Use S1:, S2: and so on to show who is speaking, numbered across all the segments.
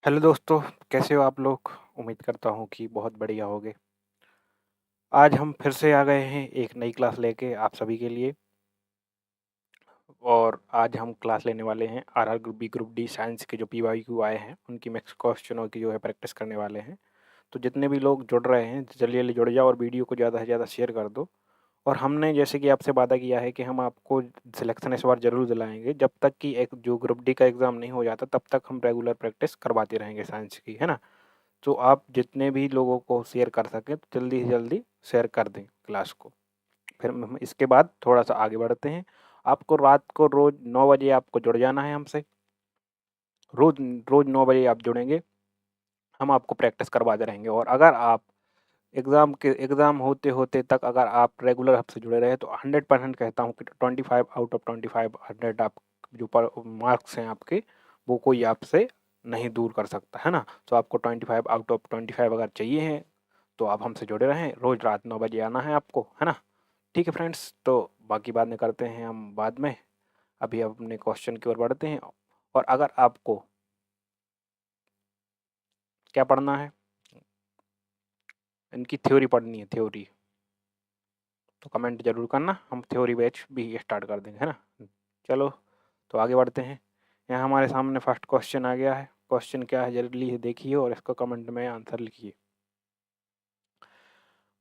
S1: Hello दोस्तों, कैसे हो आप लोग? उम्मीद करता हूँ कि बहुत बढ़िया होगे। आज हम फिर से आ गए हैं एक नई क्लास लेके आप सभी के लिए और आज हम क्लास लेने वाले हैं RR group B, group D science के जो पीवाईक्यू आए हैं, उनकी मैथ्स क्वेश्चनों की जो है प्रैक्टिस करने वाले हैं। तो जितने भी लोग जुड़ रहे हैं, जल्दी-जल्दी जुड़ जाओ और वीडियो को ज़्यादा से ज़्यादा शेयर कर दो। और हमने जैसे कि आपसे वादा किया है कि हम आपको सिलेक्शन इस बार ज़रूर दिलाएँगे, जब तक कि एक जो ग्रुप डी का एग्ज़ाम नहीं हो जाता, तब तक हम रेगुलर प्रैक्टिस करवाते रहेंगे साइंस की, है ना? तो आप जितने भी लोगों को शेयर कर सकें तो जल्दी से जल्दी शेयर कर दें क्लास को। फिर हम इसके बाद थोड़ा-सा आगे बढ़ते हैं। आपको रात को रोज़ 9 बजे आपको जुड़ जाना है हमसे। रोज़ रोज़ 9 बजे आप जुड़ेंगे, हम आपको प्रैक्टिस करवाते रहेंगे और अगर आप एग्ज़ाम होते-होते तक अगर आप रेगुलर हमसे जुड़े रहे तो 100% कहता हूँ कि 25 आउट ऑफ 25 100 आप जो पर मार्क्स हैं आपके, वो कोई आपसे नहीं दूर कर सकता, है ना? तो आपको 25 आउट ऑफ 25 अगर चाहिए हैं, तो आप हमसे जुड़े रहें। रोज़ रात 9 बजे आना है आपको, है ना? ठीक है फ्रेंड्स, तो बाकी बातें करते हैं हम बाद में। अभी अपने क्वेश्चन की ओर बढ़ते हैं और अगर आपको क्या पढ़ना है? इनकी थ्योरी पढ़नी है, थ्योरी। तो कमेंट ज़रूर करना, हम थ्योरी बैच भी स्टार्ट कर देंगे, है ना? चलो, तो आगे बढ़ते हैं। यहाँ हमारे सामने फर्स्ट क्वेश्चन आ गया है। क्वेश्चन क्या है जल्दी से देखिए और इसका कमेंट में आंसर लिखिए।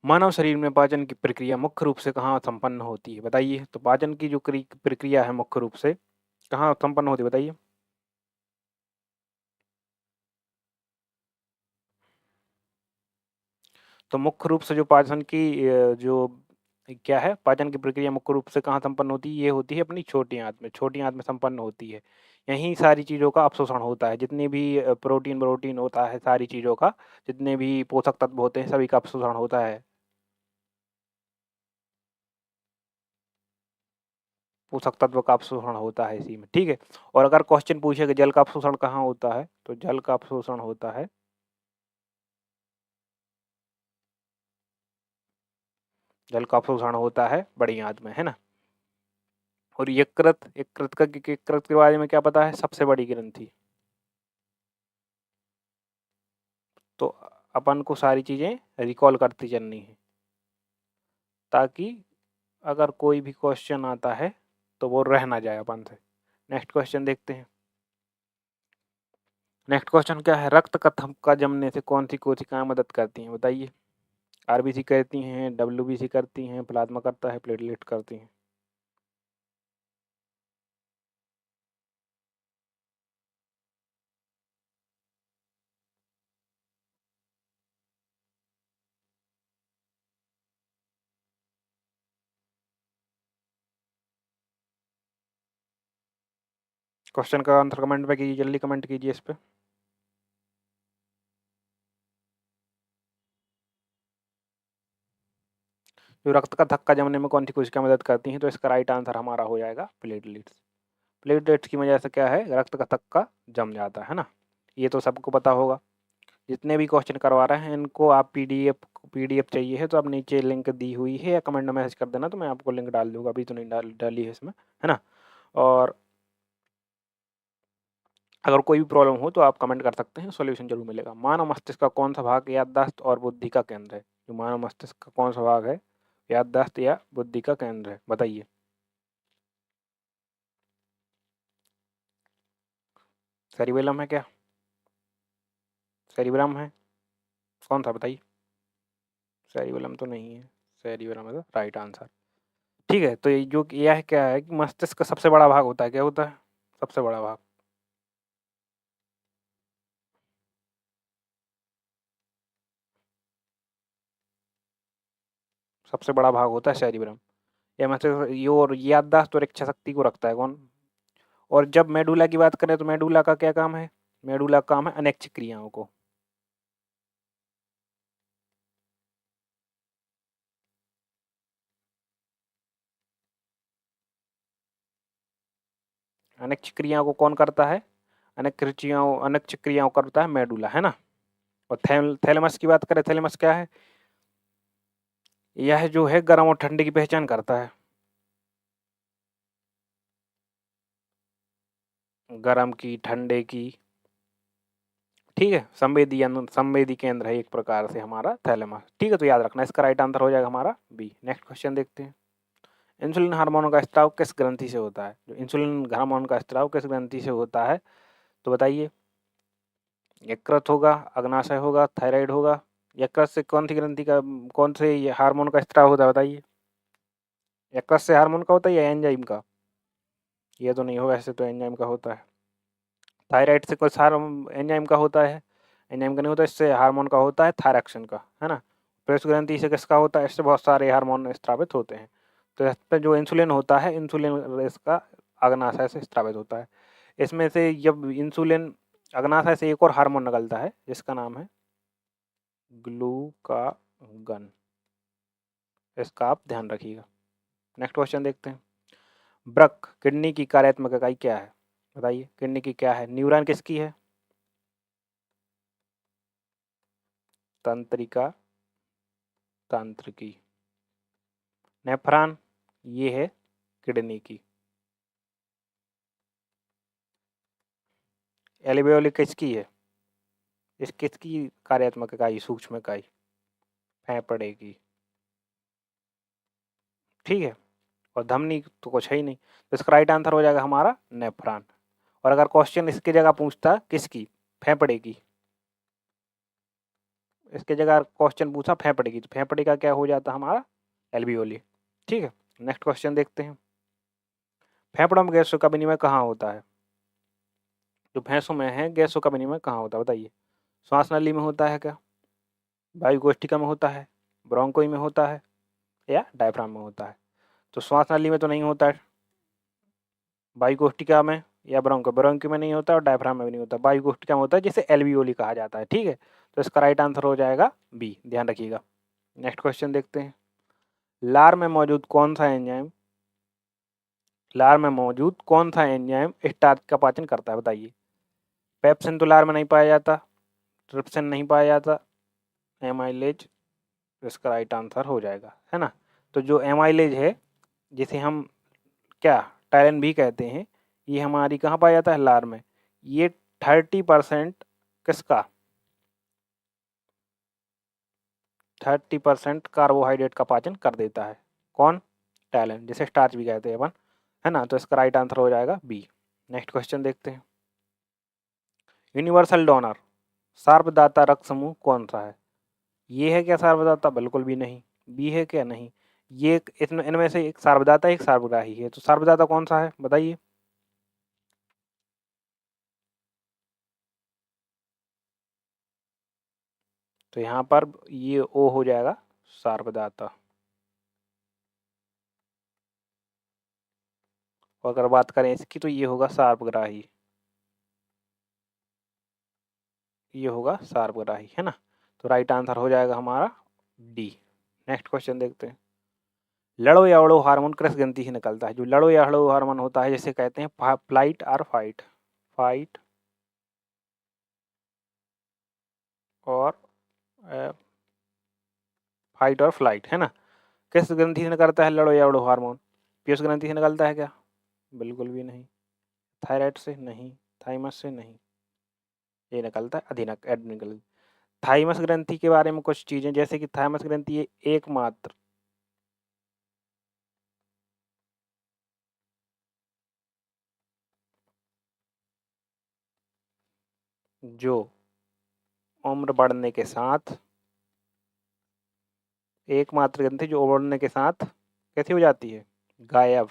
S1: मानव शरीर में पाचन की प्रक्रिया मुख्य रूप से कहाँ संपन्न होती है? बताइए। तो पाचन की जो प्रक्रिया है मुख्य रूप से कहाँ संपन्न होती है बताइए? तो मुख्य रूप से जो पाचन की जो क्या है पाचन की प्रक्रिया मुख्य रूप से कहाँ संपन्न होती है? ये होती है अपनी छोटी आँत में, छोटी आँत में संपन्न होती है। यहीं सारी चीज़ों का अवशोषण होता है, जितनी भी प्रोटीन होता है, सारी चीज़ों का, जितने भी पोषक तत्व होते हैं, सभी का अवशोषण होता है। पोषक तत्व का अवशोषण होता है इसी में, ठीक है? और अगर क्वेश्चन पूछे कि जल का अवशोषण कहाँ होता है? तो जल का अवशोषण होता है जल का अवशोषण होता है बड़ी आँत में, है ना? और यकृत के बारे में क्या पता है? सबसे बड़ी ग्रंथि। तो अपन को सारी चीज़ें रिकॉल करती चलनी है, ताकि अगर कोई भी क्वेश्चन आता है, तो वो रह ना जाए अपन से। नेक्स्ट क्वेश्चन देखते हैं। नेक्स्ट क्वेश्चन क्या है? रक्त का थक्का जमने से कौन-सी कोशिकाएँ मदद करती हैं? बताइए। आरबीसी करती हैं, डब्ल्यूबीसी करती हैं, प्लाज़्मा करता है, प्लेटलेट करती हैं। क्वेश्चन का आंसर कमेंट में कीजिए, जल्दी कमेंट कीजिए इस पे। जो रक्त का थक्का जमने में कौन सी कोशिका मदद करती हैं? तो इसका राइट आंसर हमारा हो जाएगा प्लेटलेट्स। प्लेटलेट्स की वजह से क्या है? रक्त का थक्का जम जाता है ना? ये तो सबको पता होगा। जितने भी क्वेश्चन करवा रहे हैं इनको आप पीडीएफ चाहिए है तो आप नीचे लिंक दी हुई है या कमेंट में मैसेज कर देना तो मैं आपको लिंक डाल दूंगा। अभी तो नहीं डाली है इसमें, है ना? और अगर कोई भी प्रॉब्लम हो तो आप कमेंट कर सकते हैं, सॉल्यूशन जरूर मिलेगा। मानव मस्तिष्क का कौन सा भाग याददाश्त और बुद्धि का केंद्र है? जो मानव मस्तिष्क का कौन सा भाग है याददाश्त या बुद्धि का केंद्र है? बताइए। सेरिबेलम है क्या? सेरिब्रम है? कौन सा बताइए। सेरिबेलम तो नहीं है। सेरिबेलम है राइट आंसर। ठीक है, तो ये जो यह क्या है कि मस्तिष्क का सबसे बड़ा भाग होता है, क्या होता है सबसे बड़ा भाग? सबसे बड़ा भाग होता है सेरिब्रम। या मस्तिष्क ये और याददाश्त और इच्छा शक्ति को रखता है कौन? और जब मेडुला की बात करें तो मेडुला का क्या काम है? मेडुला का काम है अनैच्छिक क्रियाओं को। अनैच्छिक क्रियाओं को कौन करता है? अनैच्छिक क्रियाओं करता है मेडुला, है ना? और थैलेमस की बात करें, थैलेमस क्या है? यह जो है गर्म और ठंडे की पहचान करता है। गर्म की, ठंडे की, ठीक है, संवेदी केंद्र है एक प्रकार से हमारा थैलेमस। ठीक है, तो याद रखना, इसका राइट आंसर हो जाएगा हमारा बी। नेक्स्ट क्वेश्चन देखते हैं। इंसुलिन हार्मोन का स्त्राव किस ग्रंथि से होता है? जो इंसुलिन हार्मोन का स्त्राव किस ग्रंथि से होता है, तो बताइए। यकृत होगा, अग्नाशय होगा, थायराइड होगा। यकृत से कौन सी ग्रंथि का, कौन से हार्मोन का स्त्राव होता है बताइए। यकृत से हार्मोन का होता है या एंजाइम का? ये तो नहीं होगा, ऐसे तो एंजाइम का होता है। थायराइड से कुछ एंजाइम का होता है? एंजाइम का नहीं होता, इससे हार्मोन का होता है थायरॉक्सिन का, है ना। प्रेस ग्रंथि से किसका होता है? इससे बहुत सारे हार्मोन स्रावित होते हैं। तो इस पर जो इंसुलिन होता है, इंसुलिन इसका अग्नाशय से स्रावित होता है। इसमें से जब इंसुलिन अग्नाशय से एक और हार्मोन निकलता है जिसका नाम है ग्लूकागन, इसका आप ध्यान रखिएगा। नेक्स्ट क्वेश्चन देखते हैं। वृक्क किडनी की कार्यात्मक इकाई क्या है? बताइए, किडनी की क्या है? न्यूरॉन किसकी है? तंत्रिका तंत्रिकी। नेफ्रॉन ये है किडनी की। एल्वियोली किसकी है? इस किसकी कार्यात्मक इकाई, सूक्ष्म इकाई? फेफड़े की। ठीक है, और धमनी तो कुछ है ही नहीं, तो इसका राइट आंसर हो जाएगा हमारा नेफ्रॉन। और अगर क्वेश्चन इसकी जगह पूछता किसकी, फेफड़े की, इसके जगह क्वेश्चन पूछा फेफड़े की, तो फेफड़े का क्या हो जाता हमारा? एल्वियोली। ठीक है, नेक्स्ट क्वेश्चन देखते हैं। फेफड़ों में गैसों का विनिमय कहाँ होता है? जो भैंसों में है, गैसों का विनिमय कहाँ होता है बताइए। श्वास नली में होता है क्या? वायु कोष्ठिका में होता है? ब्रोंकोई में होता है? या डायफ्राम में होता है? तो श्वास नली में तो नहीं होता है, वायु कोष्ठिका में या ब्रोंको में नहीं होता और डायफ्राम में भी नहीं होता, वायु कोष्ठिका में होता है, जिसे एल्वियोली कहा जाता है। ठीक है, तो इसका राइट आंसर हो जाएगा बी, ध्यान रखिएगा। नेक्स्ट क्वेश्चन देखते हैं। लार में मौजूद कौन सा एंजाइम, लार में मौजूद कौन सा एंजाइम स्टार्च का पाचन करता है बताइए। पेप्सिन तो लार में नहीं पाया जाता, ट्रिप्सिन नहीं पाया जाता, एमाइलेज इसका राइट आंसर हो जाएगा, है ना। तो जो एमाइलेज है, जिसे हम क्या टायरन भी कहते हैं, ये हमारी कहाँ पाया जाता है? लार में। ये 30% किसका, 30% कार्बोहाइड्रेट का पाचन कर देता है। कौन? टैलेंट, जिसे स्टार्च भी कहते हैं अपन, है ना। तो इसका राइट आंसर हो जाएगा बी। नेक्स्ट क्वेश्चन देखते हैं। यूनिवर्सल डोनर सार्वदाता रक्त समूह कौन सा है? ये है क्या सार्वदाता? बिल्कुल भी नहीं। बी है क्या? नहीं। ये इनमें से एक सार्वदाता एक सार्वग्राही है, तो सार्वदाता कौन सा है बताइए। तो यहाँ पर ये ओ हो जाएगा सार्वदाता। और अगर बात करें इसकी, तो ये होगा सार्वग्राही, ये होगा सार्वग्राही, है ना। तो राइट आंसर हो जाएगा हमारा डी। नेक्स्ट क्वेश्चन देखते हैं। लड़ो या अड़ो हार्मोन किस ग्रंथि से निकलता है? जो लड़ो या अड़ो हार्मोन होता है, जिसे कहते हैं फ्लाइट और फाइट, फाइट और फाइट और फ्लाइट, है ना। किस ग्रंथि से निकलता है लड़ो या अड़ो हार्मोन? पीयूष ग्रंथि से निकलता है क्या? बिल्कुल भी नहीं। थायराइड से नहीं, थाइमस से नहीं, ये निकलता है अधीनक एड्रिनल। थाइमस ग्रंथि के बारे में कुछ चीजें, जैसे कि थाइमस ग्रंथि ये एकमात्र जो उम्र बढ़ने के साथ, एकमात्र ग्रंथि जो बढ़ने के साथ कैसी हो जाती है? गायब।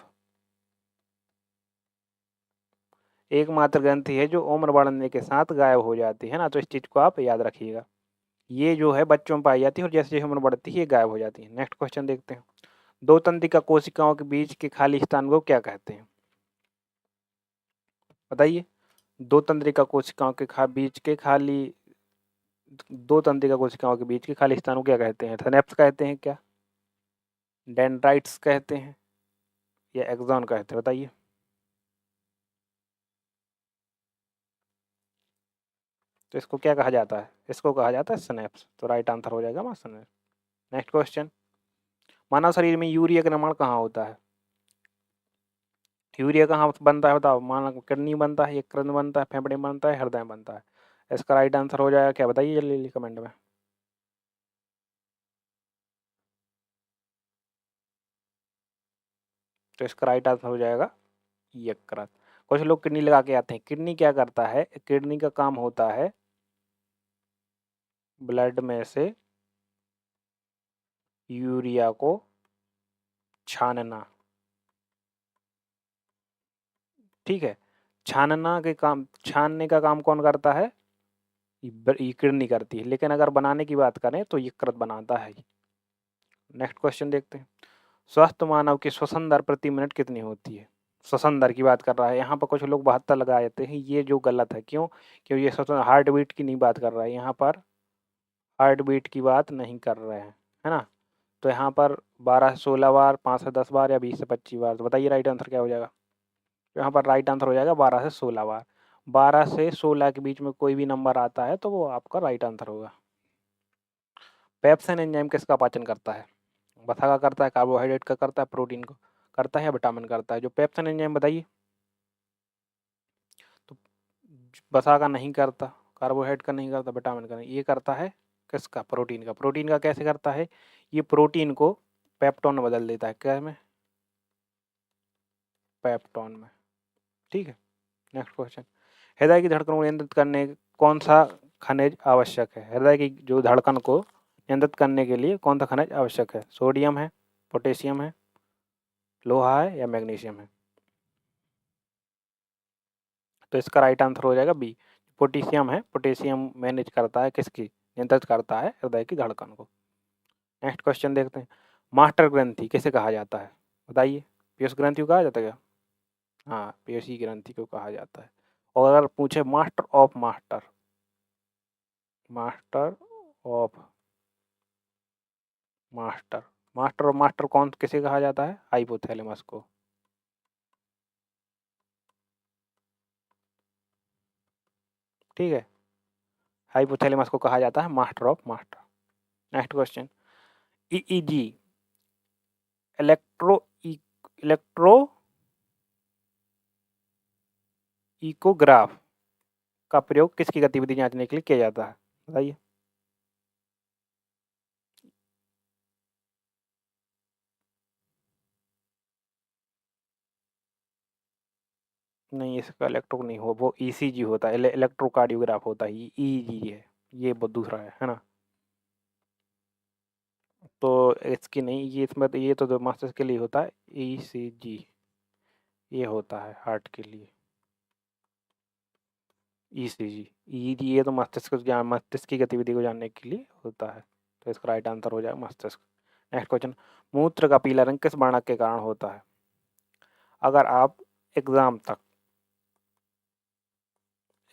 S1: एकमात्र ग्रंथि है जो उम्र बढ़ने के साथ गायब हो जाती है ना, तो इस चीज को आप याद रखिएगा। ये जो है बच्चों में पाई जाती है और जैसे जैसे उम्र बढ़ती है ये गायब हो जाती है। नेक्स्ट क्वेश्चन देखते हैं। दो तंत्रिका कोशिकाओं के बीच के खाली स्थान को क्या कहते हैं बताइए। दो तंत्रिका कोशिकाओं के बीच के खाली, दो तंत्रिका कोशिकाओं के बीच के खाली स्थान को क्या कहते हैं? सिनेप्स कहते हैं क्या, डेंड्राइट्स कहते हैं, या एक्सॉन कहते हैं बताइए। तो इसको क्या कहा जाता है? इसको कहा जाता है सिनेप्स। तो राइट आंसर हो जाएगा हमारा सिनेप्स। Next question. मानव शरीर में यूरिया का निर्माण कहाँ होता है? यूरिया कहाँ बनता है बताओ। मानव किडनी बनता है, यकृत में बनता है, फेफड़े में बनता है, हृदय में बनता है। इसका राइट आंसर हो जाएगा क्या, बताइए जल्दी जल्दी कमेंट में। तो इसका राइट आंसर हो जाएगा यकृत। कुछ लोग किडनी लगा के आते हैं। किडनी क्या करता है, किडनी का काम होता है ब्लड में से यूरिया को छानना। ठीक है, छानने का काम कौन करता है, ये किडनी करती है। लेकिन अगर बनाने की बात करें तो यकृत बनाता है। नेक्स्ट क्वेश्चन देखते हैं। स्वस्थ मानव की श्वसन दर प्रति मिनट कितनी होती है। श्वसन दर की बात कर रहा है यहाँ पर। कुछ लोग 72 लगा देते हैं, ये जो गलत है। क्यों, क्योंकि ये श्वसन हार्ट बीट की नहीं बात कर रहा है यहाँ पर, हार्ट बीट की बात नहीं कर रहे हैं, है ना। तो यहाँ पर 12 से 16 बार, 5 से 10 बार या 20 से 25 बार। तो बताइए राइट आंसर क्या हो जाएगा। तो यहाँ पर राइट आंसर हो जाएगा 12 से 16 बार। 12 से 16 के बीच में कोई भी नंबर आता है तो वो आपका राइट आंसर होगा। पेप्सिन एंजाइम किसका पाचन करता है। वसा का करता है, कार्बोहाइड्रेट का करता है, प्रोटीन को करता है या विटामिन करता है। जो पेप्सिन एंजाइम बताइए। तो वसा का नहीं करता, कार्बोहाइड्रेट का नहीं करता, विटामिन का नहीं, ये करता है किसका, प्रोटीन का। प्रोटीन का कैसे करता है, ये प्रोटीन को पेप्टोन में बदल देता है। क्या में, पेप्टोन में। ठीक है, नेक्स्ट क्वेश्चन। हृदय की धड़कन को नियंत्रित करने कौन सा खनिज आवश्यक है। हृदय की जो धड़कन को नियंत्रित करने के लिए कौन सा खनिज आवश्यक है। सोडियम है, पोटेशियम है, लोहा है या मैग्नीशियम है। तो इसका राइट आंसर हो जाएगा बी, पोटेशियम है। पोटेशियम मैनेज करता है किसकी, नियंत्रित करता है हृदय की धड़कन को। नेक्स्ट क्वेश्चन देखते हैं। मास्टर ग्रंथि किसे कहा जाता है, बताइए। पीयूष ग्रंथि को कहा जाता है क्या। हाँ, पीयूषी ग्रंथि को कहा जाता है। और अगर पूछे master of master, master of master, master of master कौन किसे कहा जाता है, हाइपोथैलेमस को। ठीक है, हाइपोथैलेमस को कहा जाता है master of master. Next question. EEG, electro echograph का प्रयोग किसकी गतिविधि जांचने के लिए किया जाता है, बताइए। नहीं, इसका इलेक्ट्रो नहीं हो, वो ईसीजी होता है, इलेक्ट्रोकार्डियोग्राफ होता है। ये ईईजी है, ये बहुत दूसरा है ना। तो इसकी नहीं, ये इसमें तो ये तो मस्तिष्क के लिए होता है, ईसीजी ये होता है हार्ट के लिए। ईसीजी, ईईजी ये तो मस्तिष्क की गतिविधि को जानने के लिए होता है। तो इसका राइट आंसर हो जाएगा मस्तिष्क। Next question. मूत्र का पीला रंग किस वर्णक के कारण होता है। अगर आप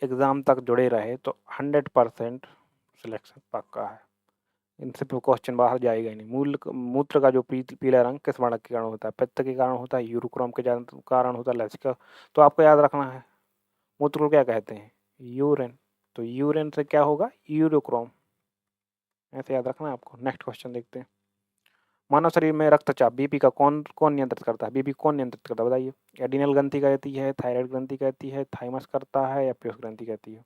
S1: एग्जाम तक जुड़े रहे तो 100% सिलेक्शन पक्का है। इनसे क्वेश्चन बाहर जाएगा ही नहीं। मूत्र का जो पीला रंग किस वर्णक के कारण होता है। पित्त के कारण होता है, यूरोक्रोम के कारण होता है, लसिका। तो आपको याद रखना है मूत्र को क्या कहते हैं, यूरिन। तो यूरिन से क्या होगा, यूरोक्रोम। ऐसे याद रखना है आपको। नेक्स्ट क्वेश्चन देखते हैं। मानव शरीर में रक्तचाप बीपी का कौन कौन नियंत्रित करता है। बीपी कौन नियंत्रित करता है, बताइए। एडिनल ग्रंथि कहती है, थायराइड ग्रंथि कहती है, थाइमस करता है या पीयूष ग्रंथि कहती है।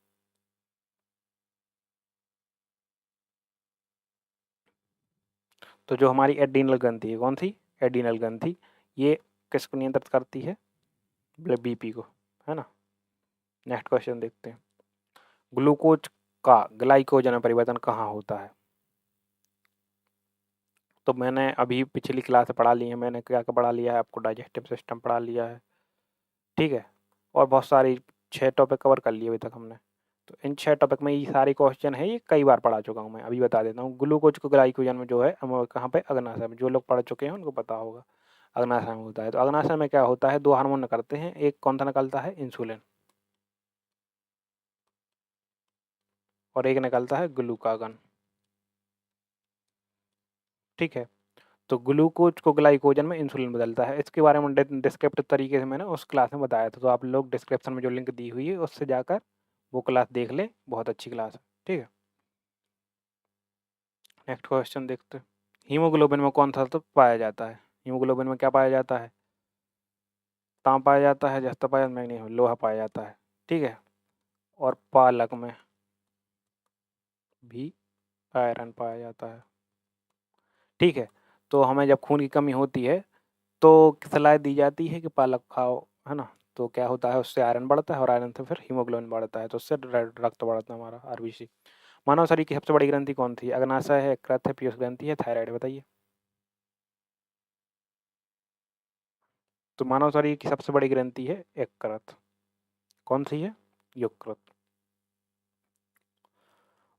S1: तो जो हमारी एडिनल ग्रंथि है, कौन सी, एडिनल ग्रंथि, ये किसको नियंत्रित करती है, बीपी को, है ना। नेक्स्ट क्वेश्चन देखते हैं। ग्लूकोज का ग्लाइकोजन में परिवर्तन कहाँ होता है। तो मैंने अभी पिछली क्लास से पढ़ा ली है। मैंने क्या क्या पढ़ा लिया है आपको, डाइजेस्टिव सिस्टम पढ़ा लिया है, ठीक है। और बहुत सारी 6 टॉपिक कवर कर लिए अभी तक हमने। तो इन 6 टॉपिक में ये सारे क्वेश्चन है, ये कई बार पढ़ा चुका हूँ मैं। अभी बता देता हूँ। ग्लूकोज को ग्लाइकोजन में जो है कहाँ पे, अग्नाशय में। जो लोग पढ़ चुके हैं उनको पता होगा अग्नाशय में होता है। तो अग्नाशय में क्या होता है, 2 हार्मोन निकलते हैं। एक कौन सा निकलता है, इंसुलिन, और एक निकलता है ग्लूकागन। ठीक है, तो ग्लूकोज को ग्लाइकोजन में इंसुलिन बदलता है। इसके बारे में डिस्क्रिप्टिव तरीके से मैंने उस क्लास में बताया था। तो आप लोग डिस्क्रिप्शन में जो लिंक दी हुई है उससे जाकर वो क्लास देख लें, बहुत अच्छी क्लास है, ठीक है। नेक्स्ट क्वेश्चन देखते हैं। हीमोग्लोबिन में कौन सा तत्व पाया जाता है। हीमोग्लोबिन में क्या पाया जाता है, तांबा पाया जाता है, जस्ता पाया, मैग्नीशियम, लोहा पाया जाता है, ठीक है। और पालक में भी आयरन पाया जाता है। ठीक है, तो हमें जब खून की कमी होती है तो सलाह दी जाती है कि पालक खाओ, है ना? तो क्या होता है, उससे आयरन बढ़ता है और आयरन से फिर हीमोग्लोबिन बढ़ता है, तो उससे रक्त बढ़ता है हमारा, आरबीसी। मानव शरीर की सबसे बड़ी ग्रंथि कौन थी? अग्नाशय है, यकृत है, पीयूष ग्रंथि है, थायराइड? बताइए। तो मानव शरीर की सबसे बड़ी ग्रंथि है यकृत। कौन सी है? यकृत।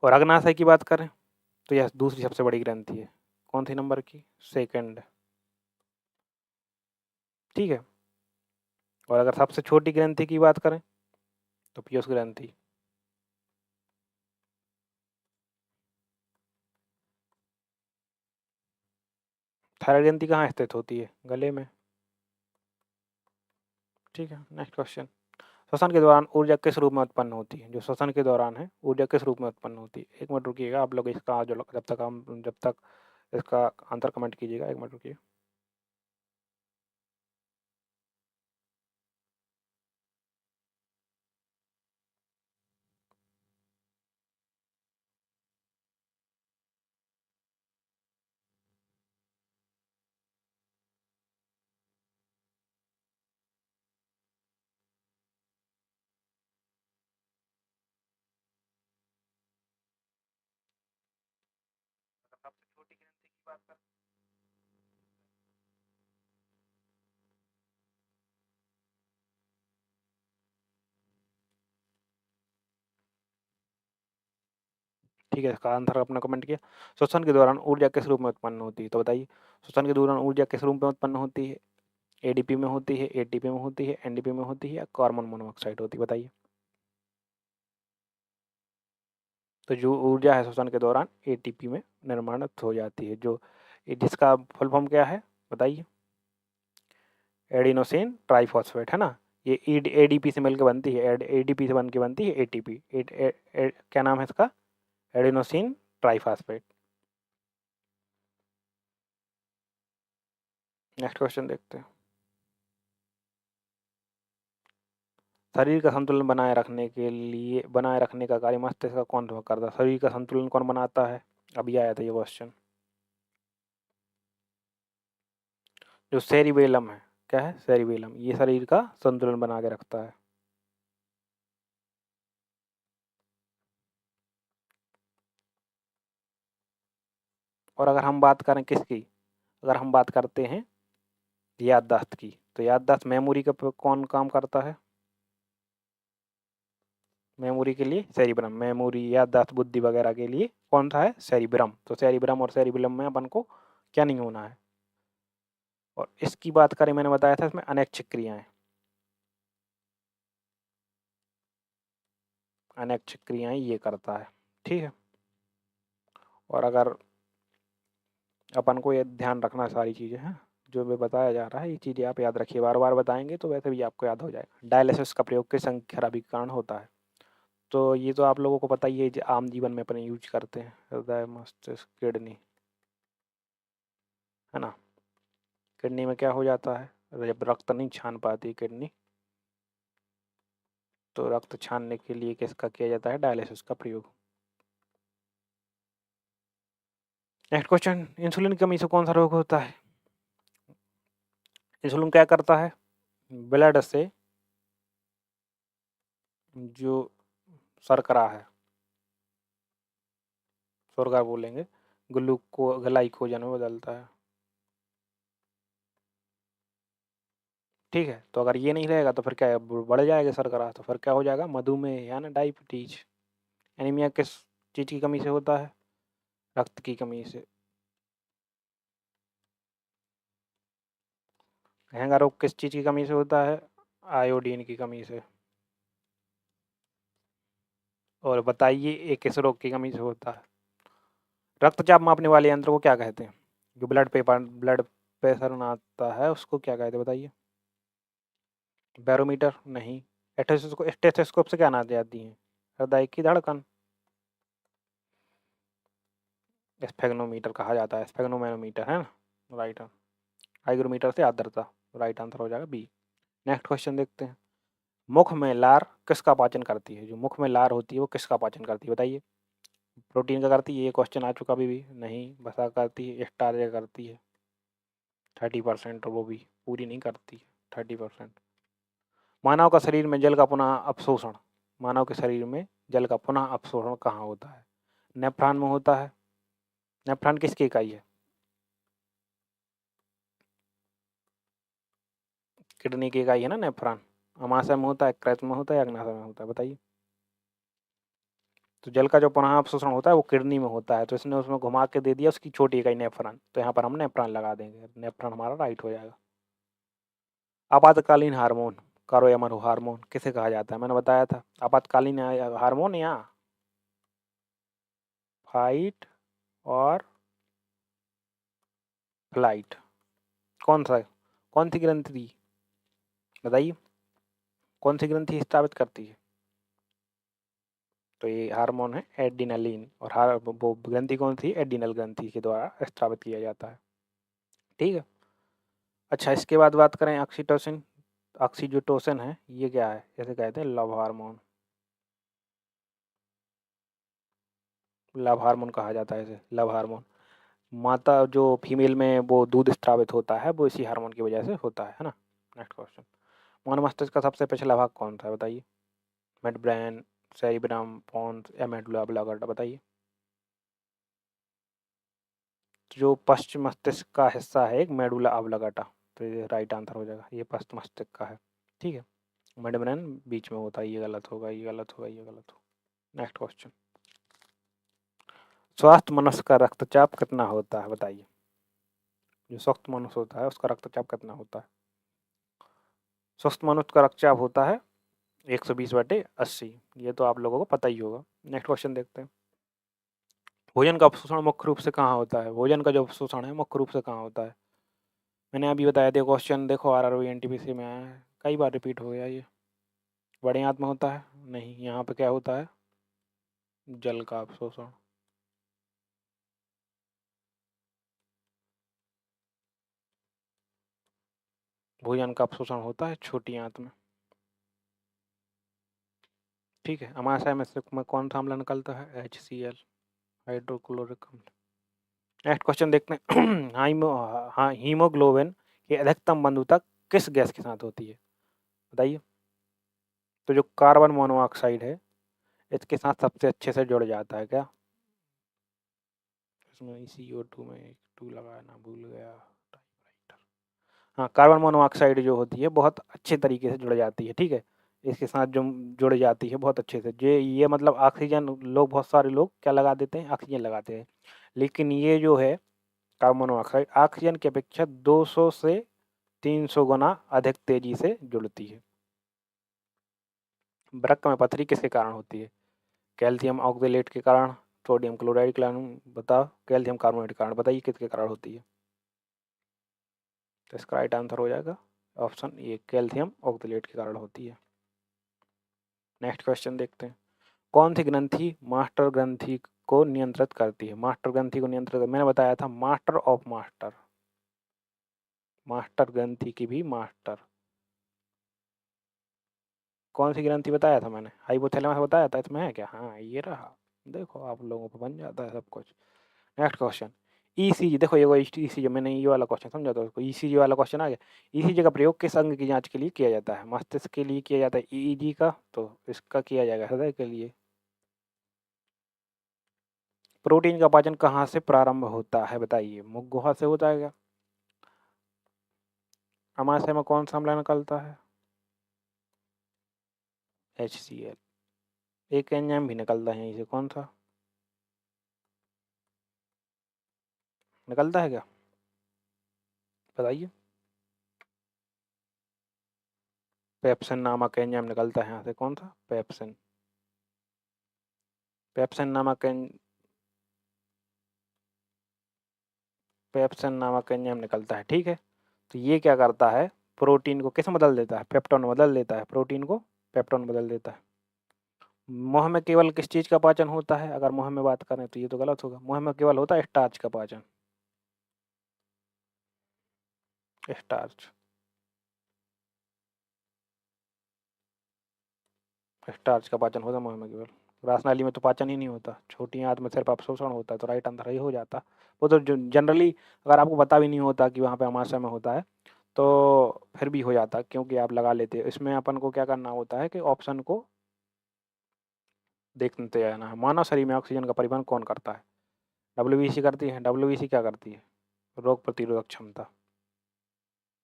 S1: और अग्नाशय की बात करें तो यह दूसरी सबसे बड़ी ग्रंथि है। कौन सी नंबर की? सेकंड। ठीक है। और अगर सबसे छोटी ग्रंथि की बात करें तो पीयूष ग्रंथि। थायराइड ग्रंथि कहाँ स्थित होती है? गले में। ठीक है, नेक्स्ट क्वेश्चन। श्वसन के दौरान ऊर्जा किस रूप में उत्पन्न होती है? जो श्वसन के दौरान है, ऊर्जा किस रूप में उत्पन्न होती है? एक मिनट रुकिएगा, आप लोग इसका जो जब तक इसका आंसर कमेंट कीजिएगा, एक मिनट रुकिए। सबसे छोटी ग्रंथि की बात करें। ठीक है, इसका आंसर आपने कमेंट किया। श्वसन के दौरान ऊर्जा किस रूप में उत्पन्न होती है? तो बताइए, श्वसन के दौरान ऊर्जा किस रूप में उत्पन्न होती है? एडीपी में होती है, एटीपी में होती है, एनडीपी में होती है, या कार्बन मोनोऑक्साइड होती है? बताइए। तो जो ऊर्जा है श्वसन के दौरान एटीपी में निर्माणित हो जाती है, जो जिसका फुल फॉर्म क्या है? बताइए। एडिनोसिन ट्राइफॉस्फेट, है ना? ये एडीपी से मिलकर बनती है, एडीपी से बन के बनती है एटीपी। क्या नाम है इसका? Adenosine triphosphate. नेक्स्ट क्वेश्चन देखते हैं। शरीर का संतुलन बनाए रखने का कार्य मस्तिष्क का कौन करता है? शरीर का संतुलन कौन बनाता है? अभी आया था ये क्वेश्चन। जो सेरिबेलम है। क्या है? सेरिबेलम, ये शरीर का संतुलन बना के रखता है। और अगर हम बात करें किसकी, अगर हम बात करते हैं याददाश्त की, तो याददाश्त मेमोरी का कौन काम करता है? मेमोरी के लिए सेरिब्रम, मेमोरी याददाश्त बुद्धि वगैरह के लिए कौन सा है? सेरिब्रम। तो सेरिब्रम और सेरिब्रम में अपन को क्या नहीं होना है। और इसकी बात करें, मैंने बताया था इसमें अनैच्छिक क्रियाएं, अनैच्छिक क्रियाएं ये करता है। ठीक है। और अगर अपन को ये ध्यान रखना, सारी चीज़ें हैं जो भी बताया जा रहा है, ये चीज़ें आप याद रखिए, बार बार बताएंगे तो वैसे भी आपको याद हो जाएगा। डायलिसिस का प्रयोग किस अंग की खराबी के कारण होता है? तो ये तो आप लोगों को पता ही है, आम जीवन में अपन यूज करते हैं, हृदय, मस्तिष्क, किडनी, है ना? किडनी में क्या हो जाता है, जब रक्त नहीं छान पाती किडनी, तो रक्त छानने के लिए किसका किया जाता है? डायलिसिस का प्रयोग। Next question. इंसुलिन की कमी से कौन सा रोग होता है? इंसुलिन क्या करता है? ब्लड से जो शर्करा है, शर्करा बोलेंगे, ग्लाइकोजन में बदलता है। ठीक है, तो अगर ये नहीं रहेगा तो फिर क्या है, बढ़ जाएगा शर्करा, तो फिर क्या हो जाएगा? मधुमेह या ना डायबिटीज। एनीमिया किस चीज़ की कमी से होता है? रक्त की कमी से। घेंगा रोग किस चीज़ की कमी से होता है? आयोडीन की कमी से। और बताइए ये किस रोग की कमी से होता है? रक्तचाप मापने वाले यंत्र को क्या कहते हैं? जो ब्लड प्रेशर नापता है उसको क्या कहते हैं? बताइए। बैरोमीटर नहीं। स्टेथोस्कोप से क्या नाप जाती है? हृदय की धड़कन। स्फेग्नोमीटर कहा जाता है, स्फेग्नोमैनोमीटर, है ना? राइट। हाइग्रोमीटर से आर्द्रता। राइट आंसर हो जाएगा बी। नेक्स्ट क्वेश्चन देखते हैं। मुख में लार किसका पाचन करती है? जो मुख में लार होती है वो किसका पाचन करती है? बताइए। प्रोटीन क्या करती है, ये क्वेश्चन आ चुका अभी भी नहीं, बसा करती है, स्टार्च क्या करती है 30%, और वो भी पूरी नहीं करती 30%। मानव का शरीर में जल का पुनः अवशोषण, मानव के शरीर में जल का पुनः अवशोषण कहाँ होता है? नेफ्रॉन में होता है। नेफ्रॉन किसकी इकाई है? किडनी की इकाई है ना नेफ्रॉन। अमाशय में होता है, क्रच में होता है, अग्नाशय में होता है, बताइए। तो जल का जो पुनः अवशोषण होता है वो किडनी में होता है, तो इसने उसमें घुमा के दे दिया उसकी छोटी इकाई नेफ्रॉन, तो यहाँ पर हम नेफ्रॉन लगा देंगे, नेफ्रॉन हमारा राइट हो जाएगा। आपातकालीन हार्मोन, करो या मरो हार्मोन किसे कहा जाता है? मैंने बताया था आपातकालीन हार्मोन या फाइट और फ्लाइट, कौन सा, कौन सी ग्रंथि, बताइए कौन सी ग्रंथि स्रावित करती है? तो ये हार्मोन है एड्रिनलिन, और वो ग्रंथि कौन सी? एड्रिनल ग्रंथि के द्वारा स्रावित किया जाता है, ठीक है। अच्छा, इसके बाद बात करें ऑक्सीटोसिन, ऑक्सीटोसिन है, ये क्या है? जैसे कहते हैं लव हार्मोन, लव हार्मोन कहा जाता है इसे, लव हार्मोन। माता जो फीमेल में वो दूध स्रावित होता है वो इसी हार्मोन की वजह से होता है ना। नेक्स्ट क्वेश्चन, मानव मस्तिष्क का सबसे पिछला भाग कौन सा है, बताइए? मिड ब्रेन, सेरिब्रम, पोन्स या मेडुला ऑब्लांगेटा, बताइए। जो पश्चिम मस्तिष्क का हिस्सा है एक मेडुला ऑब्लांगेटा, तो ये राइट आंसर हो जाएगा, ये पश्चिम मस्तिष्क का है, ठीक है। मिड ब्रेन बीच में होता है, ये गलत होगा, ये गलत होगा, ये गलत होगा। नेक्स्ट क्वेश्चन, स्वस्थ मनुष्य का रक्तचाप कितना होता है, बताइए? जो स्वस्थ मनुष्य होता है उसका रक्तचाप कितना होता है? स्वस्थ मनुष्य का रक्तचाप होता है 120/80, ये तो आप लोगों को पता ही होगा। नेक्स्ट क्वेश्चन देखते हैं, भोजन का अवशोषण मुख्य रूप से कहाँ होता है? भोजन का जो अवशोषण है मुख्य रूप से कहाँ होता है? मैंने अभी बताया था, क्वेश्चन देखो आरआरबी एनटीपीसी में आया है, कई बार रिपीट हो गया ये। बड़े आंत में होता है? नहीं, यहाँ पे क्या होता है? जल का अवशोषण। भोजन का अवशोषण होता है छोटी आंत में, ठीक है। अमाशय में कौन सा अम्ल निकलता है? HCl, हाइड्रोक्लोरिक अम्ल। नेक्स्ट क्वेश्चन देखते हैं हाँ, हीमोग्लोबिन की अधिकतम बंधुता किस गैस के साथ होती है, बताइए? तो जो कार्बन मोनोऑक्साइड है इसके साथ सबसे अच्छे से जुड़ जाता है क्या? इसमें CO2 में एक 2 लगाना भूल गया, टाइपराइटर। हाँ, कार्बन मोनोऑक्साइड जो होती है बहुत अच्छे तरीके से जुड़ जाती है, ठीक है। इसके साथ जो जुड़ जाती है बहुत अच्छे से, ये मतलब ऑक्सीजन, लोग बहुत सारे लोग क्या लगा देते हैं? ऑक्सीजन लगाते हैं, लेकिन ये जो है कार्बन मोनोऑक्साइड ऑक्सीजन की अपेक्षा 200 से 300 गुना अधिक तेजी से जुड़ती है। वृक्क में पथरी किसके कारण होती है? कैल्शियम ऑक्जेलेट के कारण, सोडियम क्लोराइड के कारण, बताओ, कैल्शियम कार्बोनेट के कारण, बताइए किसके कारण होती है? तो इसका राइट आंसर हो जाएगा ऑप्शन ए, कैल्शियम ऑक्जेलेट के कारण होती है। नेक्स्ट क्वेश्चन देखते हैं, कौन सी ग्रंथि मास्टर ग्रंथि को नियंत्रित करती है? मास्टर ग्रंथि को नियंत्रित, मैंने बताया था मास्टर ऑफ मास्टर, मास्टर ग्रंथि की भी मास्टर, कौन सी ग्रंथि बताया था मैंने? हाइपोथैलेमस बताया था, इसमें है क्या? हाँ, ये रहा, देखो आप लोगों को बन जाता है सब कुछ। नेक्स्ट क्वेश्चन, ईसीजी, देखो ये ईसीजी, मैंने ये वाला क्वेश्चन समझा था उसको, ईसीजी वाला क्वेश्चन आ गया। ईसीजी का प्रयोग किस अंग की जांच के लिए किया जाता है? मस्तिष्क के लिए किया जाता है ईईजी का, तो इसका किया जाएगा हृदय के लिए। प्रोटीन का पाचन कहाँ से प्रारंभ होता है, बताइए? मुख गुहा से होता है क्या? अमाशय में कौन सा अम्ल निकलता है? HCl। एक एंजाइम भी निकलता है यहीं से, कौन सा निकलता है क्या, बताइए? पेप्सिन नामक एंजाइम निकलता है यहाँ से, कौन सा? पेप्सिन। पेप्सिन नामक पेप्सिन नामक एंजाइम निकलता है, ठीक है। तो ये क्या करता है? प्रोटीन को किस में बदल देता है? पेप्टोन में बदल देता है, प्रोटीन को पेप्टोन में बदल देता है। मुंह में केवल किस चीज़ का पाचन होता है? अगर मुंह में बात करें तो ये तो गलत होगा, मुंह में केवल होता है स्टार्च का पाचन, स्टार्च, स्टार्च का पाचन होता है मुंह में केवल, ग्रास नाली में तो पाचन ही नहीं होता, छोटी आंत में सिर्फ अपशोषण होता है, तो राइट आंसर ये हो जाता। वो तो जनरली अगर आपको पता भी नहीं होता कि वहाँ पे अमाशय में होता है तो फिर भी हो जाता, क्योंकि आप लगा लेते हो। इसमें अपन को क्या करना होता है कि ऑप्शन को देखते रहना है। मानव शरीर में ऑक्सीजन का परिवहन कौन करता है? डब्ल्यूबीसी करती है। डब्ल्यूबीसी क्या करती है? रोग प्रतिरोधक क्षमता,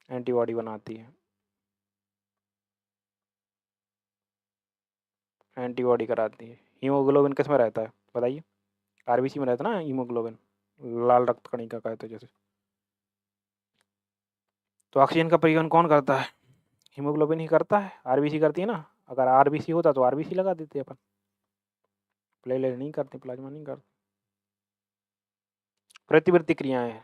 S1: एंटीबॉडी बनाती है। एंटीबॉडी कराती है। हीमोग्लोबिन किस में रहता है बताइए? आरबीसी में रहता है ना हीमोग्लोबिन, लाल रक्त कणिका कहते हैं जैसे। तो ऑक्सीजन का परिवहन कौन करता है? हीमोग्लोबिन ही करता है। आरबीसी करती है ना। अगर आरबीसी होता तो आरबीसी लगा देते अपन। प्लेटलेट नहीं करते, प्लाज्मा नहीं करते। प्रतिवर्ती क्रियाएं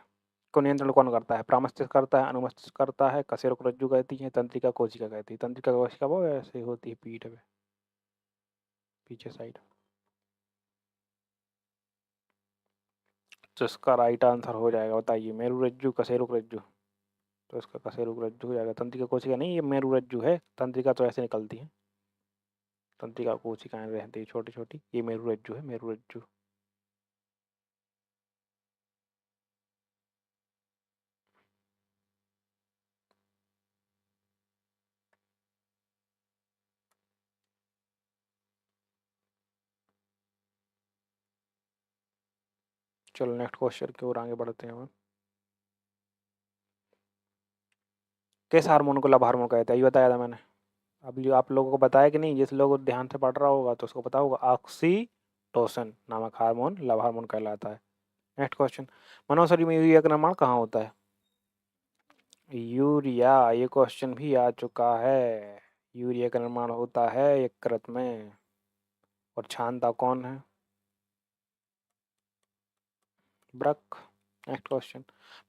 S1: को नियंत्रण कौन करता है? प्रामस्तिष्क करता है, अनुमस्तिष्क करता है, कशेरुक रज्जु कहती है, तंत्रिका कोशिका कहती है। तंत्रिका कोशिका वो ऐसे होती है पीठ में, पीछे साइड। तो इसका राइट आंसर हो जाएगा, बताइए, मेरु रज्जु, कशेरुक रज्जु। तो इसका कशेरुक रज्जु हो जाएगा। तंत्रिका कोशिका नहीं, ये मेरु रज्जु है। तंत्रिका तो ऐसे निकलती है, तंत्रिका कोशिकाएं रहती है छोटी छोटी। ये मेरु रज्जु है, मेरु रज्जु। चलो नेक्स्ट क्वेश्चन की ओर आगे बढ़ते हैं हम। किस हार्मोन को लव हार्मोन कहते हैं? ये बताया था मैंने अभी आप लोगों को, बताया कि नहीं? जिस लोग ध्यान से पढ़ रहा होगा तो उसको पता होगा, ऑक्सीटोसिन नामक हार्मोन लव हार्मोन कहलाता है। नेक्स्ट क्वेश्चन, मानव शरीर में यूरिया का निर्माण कहाँ होता है? यूरिया, ये क्वेश्चन भी आ चुका है। यूरिया का निर्माण होता है यकृत में। और छानता कौन है? ब्रक। नेक्स्ट क्वेश्चन,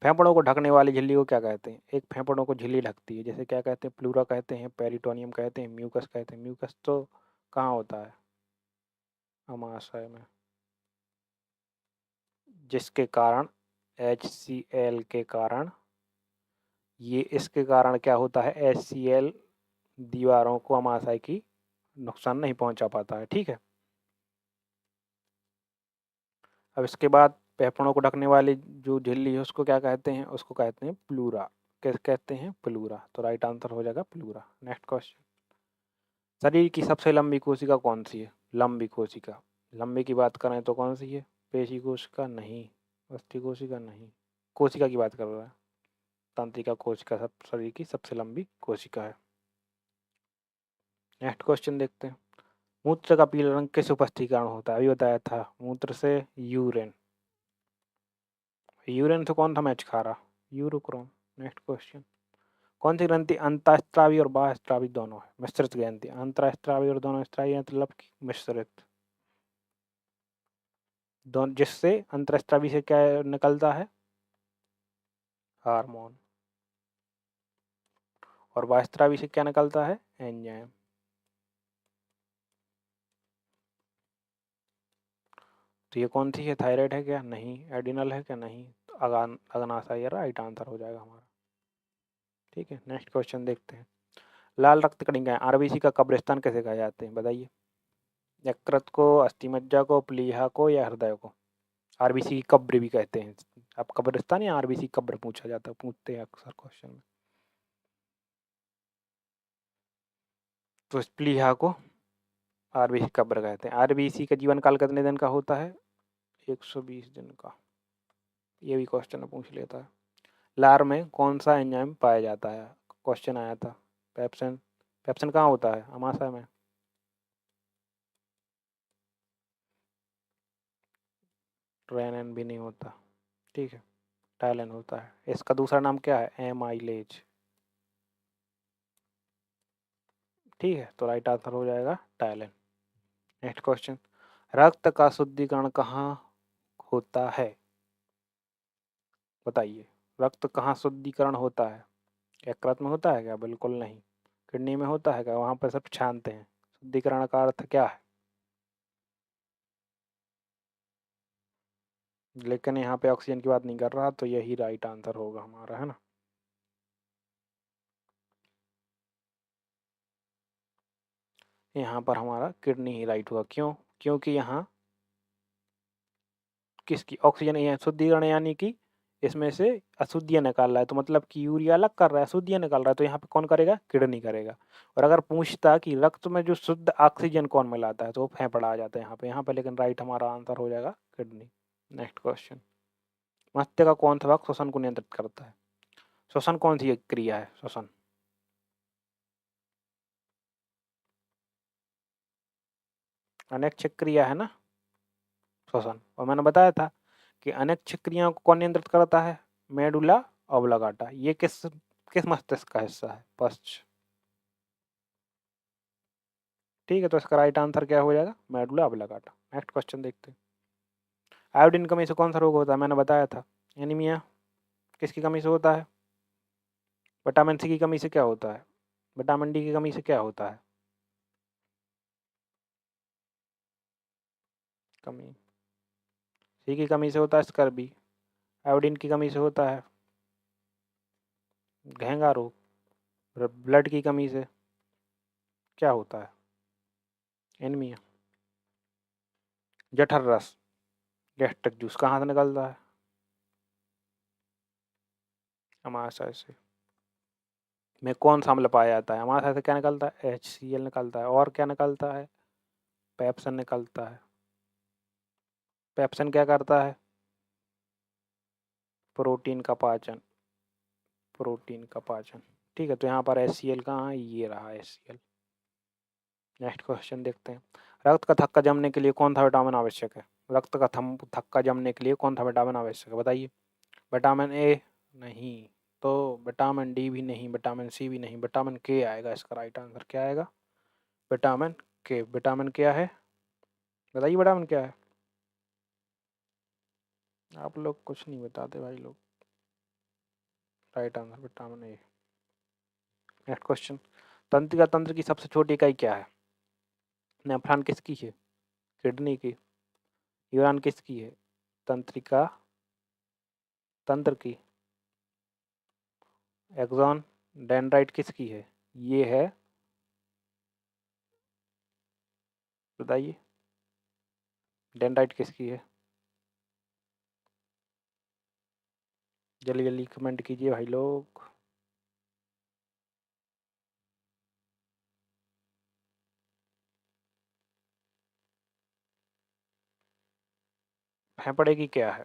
S1: फेफड़ों को ढकने वाली झिल्ली को क्या कहते हैं? एक फेफड़ों को झिल्ली ढकती है, जैसे क्या कहते हैं? प्लूरा कहते हैं, पेरिटोनियम कहते हैं, म्यूकस कहते हैं। म्यूकस तो कहाँ होता है? अमाशय में। जिसके कारण HCl के कारण, ये इसके कारण क्या होता है? HCl दीवारों को, अमाशय की, नुकसान नहीं पहुंचा पाता है। ठीक है। अब इसके बाद फेफड़ों को ढकने वाली जो झिल्ली है उसको क्या कहते हैं? उसको कहते हैं प्लूरा। कैसे कहते हैं? प्लूरा। तो राइट आंसर हो जाएगा प्लूरा। नेक्स्ट क्वेश्चन, शरीर की सबसे लंबी कोशिका कौन सी है? लंबी कोशिका, लंबी की बात करें तो कौन सी है? पेशी कोशिका नहीं, अस्थि कोशिका नहीं, कोशिका की बात कर रहा है। तंत्रिका कोशिका सब शरीर की सबसे लंबी कोशिका है। नेक्स्ट क्वेश्चन देखते हैं, मूत्र का पीला रंग किस उपस्थिति के कारण होता है? अभी बताया था, मूत्र से यूरिन। यूरिन से कौन था मैच खा रहा? यूरोक्रोम। नेक्स्ट क्वेश्चन, कौन सी ग्रंथि अंतःस्त्रावी और बाह्यस्त्रावी दोनों है? मिश्रित ग्रंथि। अंतःस्त्रावी और दोनों स्त्रावी मतलब कि मिश्रित, दोनों, जिससे अंतःस्त्रावी से क्या निकलता है? हार्मोन। और बाह्यस्त्रावी से क्या निकलता है? एंजाइम। तो ये कौन सी है? थायराइड है क्या? नहीं। एडिनल है क्या? नहीं। तो अग्नाशय राइट आंसर हो जाएगा हमारा। ठीक है। नेक्स्ट क्वेश्चन देखते हैं, लाल रक्त कणिकाएं आरबीसी का कब्रिस्तान कैसे कहा जाते हैं? बताइए। यकृत को, अस्थिमज्जा को, प्लीहा को, या हृदय को? आरबीसी की कब्र भी कहते हैं। अब कब्रिस्तान या आरबीसी कब्र पूछा जाता है, पूछते हैं अक्सर क्वेश्चन में। तो प्लीहा को आरबीसी कब्र कहते हैं। आरबीसी का जीवन काल कितने दिन का होता है? 120 दिन का। ये भी क्वेश्चन पूछ लेता है। लार में कौन सा एंजाइम पाया जाता है? क्वेश्चन आया था। पेप्सिन। पेप्सिन कहाँ होता है? अमाशय में। ट्रेनिन भी नहीं होता। ठीक है। टाइलिन होता है। इसका दूसरा नाम क्या है? एमाइलेज। ठीक है। तो राइट आंसर हो जाएगा टाइलिन। नेक्स्ट क्वेश्चन, रक्त का शुद्धिकरण कहाँ होता है? बताइए। रक्त कहाँ शुद्धिकरण होता है? यकृत में होता है क्या? बिल्कुल नहीं। किडनी में होता है क्या? वहाँ पर सब छानते हैं। शुद्धिकरण का अर्थ क्या है? लेकिन यहाँ पे ऑक्सीजन की बात नहीं कर रहा, तो यही राइट आंसर होगा हमारा, है ना। यहाँ पर हमारा किडनी ही राइट हुआ। क्यों? क्योंकि यहाँ किसकी ऑक्सीजन शुद्धिकरण यानी कि इसमें से अशुद्धियाँ निकाल रहा है, तो मतलब कि यूरिया अलग कर रहा है, अशुद्धियाँ निकाल रहा है, तो यहाँ पे कौन करेगा? किडनी करेगा। और अगर पूछता कि रक्त में जो शुद्ध ऑक्सीजन कौन मिलाता है, तो वो फेफड़ा आ जाता है यहाँ पे, लेकिन राइट हमारा आंसर हो जाएगा किडनी। नेक्स्ट क्वेश्चन, मस्तिष्क का कौन सा भाग श्वसन को नियंत्रित करता है? श्वसन कौन सी एक क्रिया है? श्वसन अनैच्छिक क्रिया है ना श्वसन, और मैंने बताया था कि अनैच्छिक क्रियाओं को कौन नियंत्रित करता है? Medulla oblongata. ये किस किस मस्तिष्क का हिस्सा है? पश्च। ठीक है, तो इसका राइट आंसर क्या हो जाएगा? Medulla oblongata. नेक्स्ट क्वेश्चन देखते हैं, आयोडीन की कमी से कौन सा रोग होता है? मैंने बताया था, एनीमिया। किसकी कमी से होता है? विटामिन सी की कमी से क्या होता है? विटामिन डी की कमी से क्या होता है? कमी। सी की कमी से होता है स्कर्वी। आयोडीन की कमी से होता है घेंगा रोग। ब्लड की कमी से क्या होता है? एनीमिया। जठर रस, गैस्ट्रिक जूस कहाँ से निकलता है? अमाशय से। में कौन सा अम्ल पाया जाता है? अमाशय से क्या निकलता है? HCl निकलता है। और क्या निकलता है? पेप्सन निकलता है। पेप्सन क्या करता है? प्रोटीन का पाचन। प्रोटीन का पाचन। ठीक है, तो यहाँ पर HCl कहाँ है? ये रहा HCl। नेक्स्ट क्वेश्चन देखते हैं, रक्त का थक्का जमने के लिए कौन सा विटामिन आवश्यक है? रक्त का थक्का जमने के लिए कौन सा विटामिन आवश्यक है? बताइए। विटामिन ए नहीं, तो विटामिन डी भी नहीं, विटामिन सी भी नहीं, विटामिन के आएगा। इसका राइट आंसर क्या आएगा? विटामिन के। विटामिन क्या है? बताइए विटामिन क्या है? आप लोग कुछ नहीं बताते भाई लोग। Right answer vitamin A. Next question, तंत्रिका तंत्र की सबसे छोटी इकाई क्या है? नेफ्रॉन किसकी है? किडनी की। यूरान किसकी है? तंत्रिका तंत्र की। एक्सॉन डेंड्राइट किसकी है? ये है, बताइए डेंड्राइट किसकी है? जल्दी जल्दी कमेंट कीजिए भाई लोग। फेफड़े की क्या है?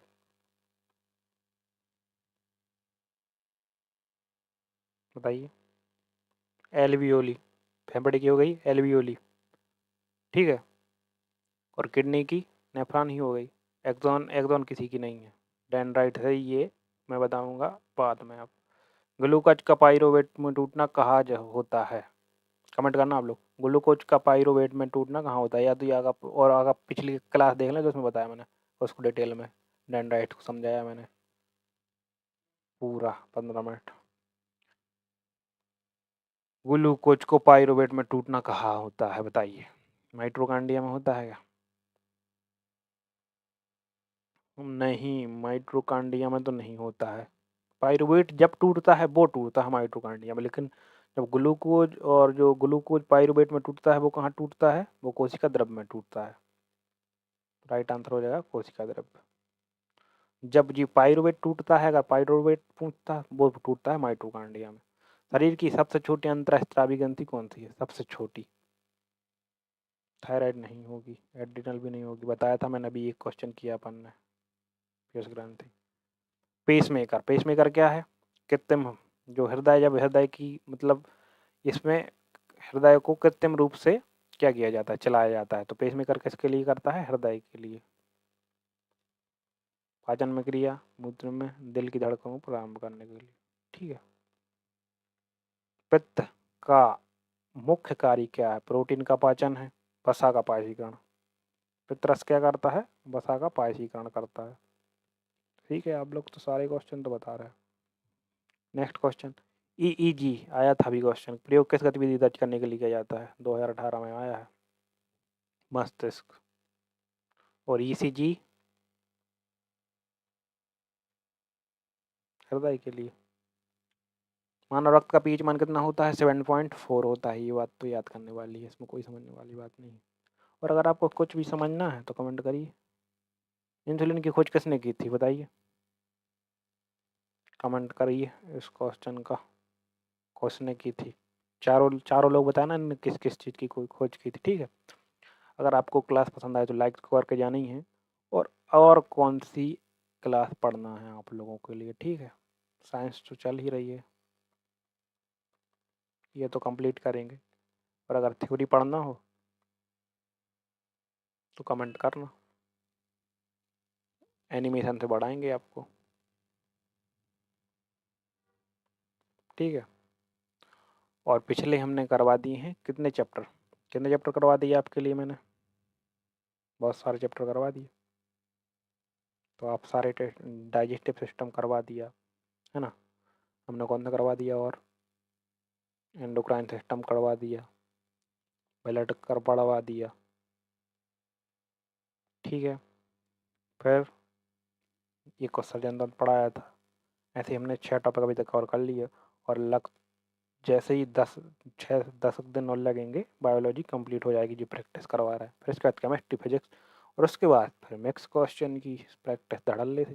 S1: बताइए। एल्वियोली। फेफड़े की हो गई एल्वियोली। ठीक है, और किडनी की नेफ्रॉन ही हो गई। एक्सॉन एक्सॉन किसी की नहीं है। डेंड्राइट है ये, मैं बताऊंगा बाद में। अब ग्लूकोज का पाइरोवेट में टूटना कहाँ होता है? कमेंट करना आप लोग। ग्लूकोज का पाइरोवेट में टूटना कहाँ होता है? या तो ये आगा, और आगा पिछली क्लास देख लें तो उसमें बताया मैंने उसको डिटेल में, डेंड्राइट को समझाया मैंने पूरा 15 मिनट। ग्लूकोज को पाइरोवेट में टूटना कहाँ होता है? बताइए। माइट्रोकांडिया में होता है क्या? नहीं, माइट्रोकांडिया में तो नहीं होता है। पाइरुवेट जब टूटता है वो टूटता है माइटोकॉन्ड्रिया में, लेकिन जब ग्लूकोज और जो ग्लूकोज पाइरुवेट में टूटता है वो कहाँ टूटता है? वो कोशिका द्रव्य में टूटता है। राइट आंसर हो जाएगा कोशिका द्रव्य। जब जी पाइरुवेट टूटता है, अगर पाइरुवेट टूटता है वो टूटता है माइटोकॉन्ड्रिया में। शरीर की सबसे छोटी अंतःस्रावी ग्रंथि कौन सी है? सबसे छोटी। थायराइड नहीं होगी, एड्रिनल भी नहीं होगी, बताया था मैंने अभी, एक क्वेश्चन किया अपन ने। पीयूष ग्रंथि। पेसमेकर। पेसमेकर क्या है? कृत्रिम, जो हृदय, जब हृदय की मतलब इसमें हृदय को कृत्रिम रूप से क्या किया जाता है? चलाया जाता है। तो पेसमेकर किसके लिए करता है? हृदय के लिए। पाचन में क्रिया, मूत्र में, दिल की धड़कनों को प्रारंभ करने के लिए। ठीक है, पित्त का मुख्य कार्य क्या है? प्रोटीन का पाचन है, वसा का पायसीकरण। पित्तरस क्या करता है? वसा का पायसीकरण करता है। ठीक है, आप लोग तो सारे क्वेश्चन तो बता रहे हैं। नेक्स्ट क्वेश्चन, EEG आया था अभी क्वेश्चन, प्रयोग किस गतिविधि दर्ज करने के लिए किया जाता है? 2018 में आया है। मस्तिष्क। और ECG हृदय के लिए। मानव रक्त का पीएच मान कितना होता है? 7.4 होता है। ये बात तो याद करने वाली है, इसमें कोई समझने वाली बात नहीं। और अगर आपको कुछ भी समझना है तो कमेंट करिए। इंसुलिन की खोज किसने की थी बताइए, कमेंट करिए इस क्वेश्चन का, किसने की थी। चारों चारों लोग बताना किस किस चीज़ की कोई खोज की थी, ठीक है। अगर आपको क्लास पसंद आए तो लाइक करके जाना ही है। और कौन सी क्लास पढ़ना है आप लोगों के लिए, ठीक है। साइंस तो चल ही रही है, ये तो कंप्लीट करेंगे। और अगर थ्योरी पढ़ना हो तो कमेंट करना, एनिमेशन से बढ़ाएंगे आपको, ठीक है। और पिछले हमने करवा दिए हैं कितने चैप्टर करवा दिए आपके लिए मैंने, बहुत सारे चैप्टर करवा दिए। तो आप सारे डाइजेस्टिव सिस्टम करवा दिया है ना, हमने कौन सा करवा दिया, और एंडोक्राइन सिस्टम करवा दिया, ब्लड कर बढ़वा दिया, ठीक है। फिर ये क्वेश्चन जनरल पढ़ाया था, ऐसे ही हमने 6 टॉपिक अभी तक कवर कर लिए। और जैसे ही 10 दिन और लगेंगे बायोलॉजी कंप्लीट हो जाएगी जो प्रैक्टिस करवा रहा है। फिर इसके बाद केमिस्ट्री फिजिक्स, और उसके बाद फिर मैथ्स क्वेश्चन की प्रैक्टिस धड़ल्ले से